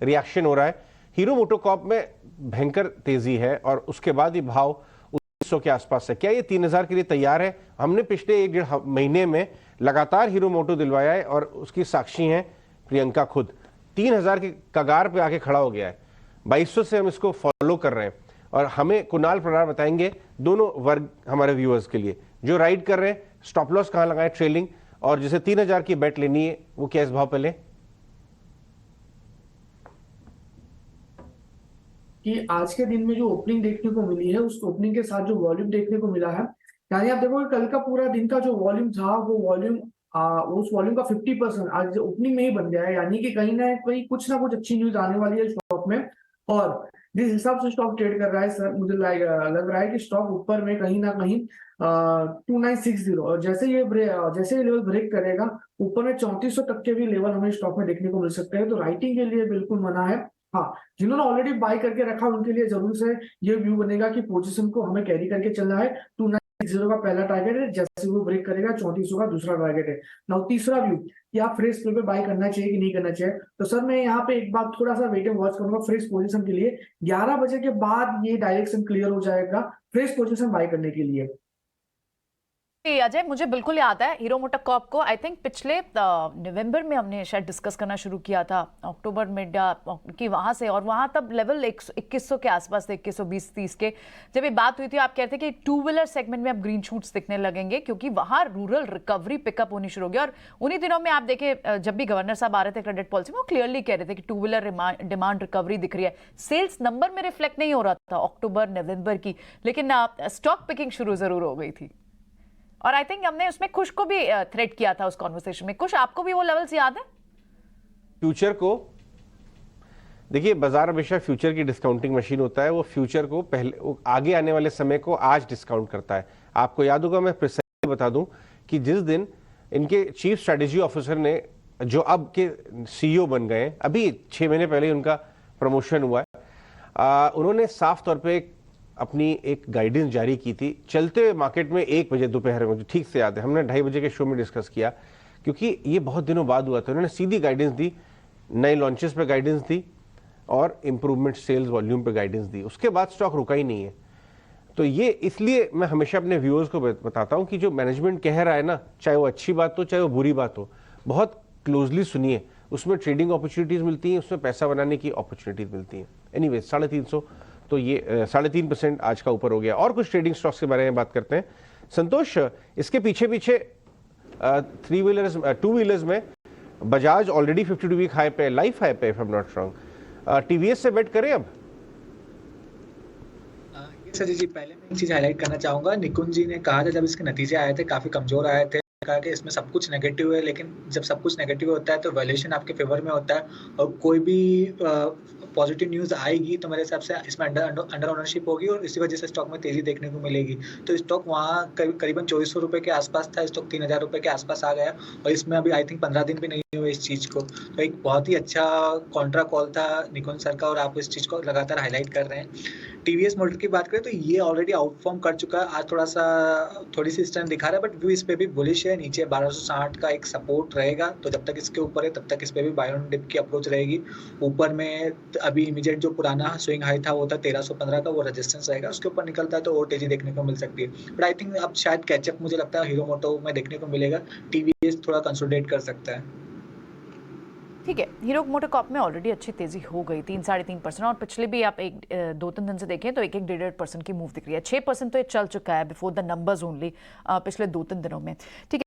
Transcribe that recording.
Reaction हो रहा है। हीरो मोटोकॉर्प में भयंकर तेजी है और उसके बाद ही भाव 1900 के आसपास है। क्या ये 3000 के लिए तैयार है? हमने पिछले 1-1.5 महीने में लगातार हीरो मोटो दिलवाया है और उसकी साक्षी हैं प्रियंका खुद। 3000 के कगार पे आके खड़ा हो गया है। 2200 से हम इसको फॉलो कर रहे हैं और हमें कुणाल प्रणाल बताएंगे दोनों वर्ग हमारे व्यूअर्स के लिए जो राइड कर रहे हैं, स्टॉप लॉस कहां लगाए, ट्रेलिंग, और जैसे 3000 की बेट लेनी है वो क्या इस भाव पे लें? कि आज के दिन में जो ओपनिंग देखने को मिली है, उस ओपनिंग के साथ जो वॉल्यूम देखने को मिला है, यानी आप देखोगे कल का पूरा दिन का जो वॉल्यूम था वो वॉल्यूम उस वॉल्यूम का 50% आज ओपनिंग में ही बन गया है। यानी कि कहीं ना कहीं कुछ ना कुछ अच्छी न्यूज आने वाली है स्टॉक में। और जिस हिसाब से स्टॉक ट्रेड कर रहा है सर, मुझे लग रहा है कि स्टॉक ऊपर में कहीं ना कहीं 2960, और जैसे ये लेवल ब्रेक करेगा ऊपर में 3400 तक के भी लेवल हमें स्टॉक में देखने को मिल सकते हैं। तो राइटिंग के लिए बिल्कुल मना है। हाँ, जिन्होंने ऑलरेडी बाय करके रखा उनके लिए जरूर से ये व्यू बनेगा कि पोजीशन को हमें कैरी करके चलना है। 2960 का पहला टारगेट है, जैसे वो ब्रेक करेगा 3400 का दूसरा टारगेट है। नाउ तीसरा व्यू कि आप फ्रेश पे बाय करना चाहिए कि नहीं करना चाहिए। तो सर मैं यहाँ पे एक बात थोड़ा सा वेट एंड वॉच करूंगा फ्रेश पोजीशन के लिए। 11 बजे के बाद ये डायरेक्शन क्लियर हो जाएगा फ्रेश पोजीशन बाय करने के लिए। अजय, मुझे बिल्कुल याद है हीरो मोटोकॉर्प को आई थिंक पिछले नवंबर में हमने शायद डिस्कस करना शुरू किया था, अक्टूबर मिड की वहां से, और वहां तब लेवल 2100 के आसपास थे, 2120-30 के। जब ये बात हुई थी आप कहते कि टू व्हीलर सेगमेंट में अब ग्रीन शूट्स दिखने लगेंगे क्योंकि वहां रूरल रिकवरी पिकअप होनी शुरू होगी। और उन्हीं दिनों में आप देखें जब भी गवर्नर साहब आ रहे थे क्रेडिट पॉलिसी में, वो क्लियरली कह रहे थे कि टू व्हीलर डिमांड रिकवरी दिख रही है। सेल्स नंबर में रिफ्लेक्ट नहीं हो रहा था अक्टूबर नवंबर की, लेकिन स्टॉक पिकिंग शुरू जरूर हो गई थी। और आई थिंक हमने उसमें खुश को भी थ्रेट किया था उस कॉन्वर्सेशन में। कुछ आपको भी वो लेवल्स याद है? फ्यूचर को देखिए, बाजार हमेशा फ्यूचर की डिस्काउंटिंग मशीन होता है। वो फ्यूचर को पहले, वो आगे आने वाले समय को आज डिस्काउंट करता है। आपको याद होगा, मैं प्रिसाइजली बता दूं कि जिस दिन इनके चीफ स्ट्रेटेजी ऑफिसर ने, जो अब के सीईओ बन गए, अभी 6 महीने पहले उनका प्रमोशन हुआ है, उन्होंने साफ तौर पे अपनी एक गाइडेंस जारी की थी चलते हुए मार्केट में 1 बजे दोपहर में, मुझे ठीक से याद है, हमने 2:30 बजे के शो में डिस्कस किया क्योंकि ये बहुत दिनों बाद हुआ था। उन्होंने सीधी गाइडेंस दी, नए लॉन्चेस पे गाइडेंस दी और इंप्रूवमेंट सेल्स वॉल्यूम पे गाइडेंस दी। उसके बाद स्टॉक रुका ही नहीं है। तो ये इसलिए मैं हमेशा अपने व्यूअर्स को बताता हूं कि जो मैनेजमेंट कह रहा है ना, चाहे वो अच्छी बात हो चाहे वो बुरी बात हो, बहुत क्लोजली सुनिए। उसमें ट्रेडिंग अपॉर्चुनिटीज मिलती हैं, उसमें पैसा बनाने की अपॉर्चुनिटीज मिलती हैं। एनीवेज 350, तो ये 3.5% आज का ऊपर हो गया। और कुछ ट्रेडिंग स्टॉक्स के बारे में बात करते हैं। संतोष, इसके पीछे पीछे 2 व्हीलर्स में बजाज ऑलरेडी 52 वीक हाई पे, लाइफ हाई पे, if I am not wrong. TVS से बेट करें अब? सर जी, पहले मैं एक चीज हाईलाइट करना चाहूंगा। निकुंज जी ने कहा था जब इसके नतीजे आए थे काफी कमजोर आए थे, कहा कि इसमें सब कुछ नेगेटिव है, लेकिन जब सब कुछ नेगेटिव होता है तो वैल्यूएशन आपके फेवर में होता है और कोई भी पॉजिटिव न्यूज आएगी तो मेरे हिसाब से इसमें अंडर ओनरशिप होगी और इसी वजह से स्टॉक में तेजी देखने को मिलेगी। तो स्टॉक वहाँ करीबन 2400 रुपए के आसपास था, स्टॉक 3000 रुपए के आसपास आ गया और इसमें अभी आई थिंक 15 दिन भी नहीं हुए इस चीज को। तो एक बहुत ही अच्छा कॉन्ट्रा कॉल था निकुंज सर का और आप इस चीज को लगातार हाईलाइट कर रहे हैं। टीवीएस मोटर की बात करें तो ये ऑलरेडी आउटफॉर्म कर चुका है, आज थोड़ी सी स्ट्रेंथ दिखा रहा है, बट व्यू इस पे भी बुलिश है। नीचे 1260 का एक सपोर्ट रहेगा, तो जब तक इसके ऊपर है तब तक इस पे भी बाय ऑन डिप की अप्रोच रहेगी। ऊपर में अभी इमीडिएट जो पुराना स्विंग हाई था वो था 1315 का, वो रेजिस्टेंस रहेगा, उसके ऊपर निकलता है तो और तेजी देखने को मिल सकती है। बट आई थिंक अब शायद कैचअप मुझे लगता है हीरो मोटो में देखने को मिलेगा, टीवीएस थोड़ा कंसोलिडेट कर सकता है। ठीक है, हीरो मोटोकॉर्प में ऑलरेडी अच्छी तेजी हो गई, 3-3.5%, और पिछले भी आप 2-3 दिन से देखें तो 1-1.5% की मूव दिख रही है। 6% तो ये चल चुका है बिफोर द नंबर्स ओनली पिछले 2-3 दिनों में। ठीक है।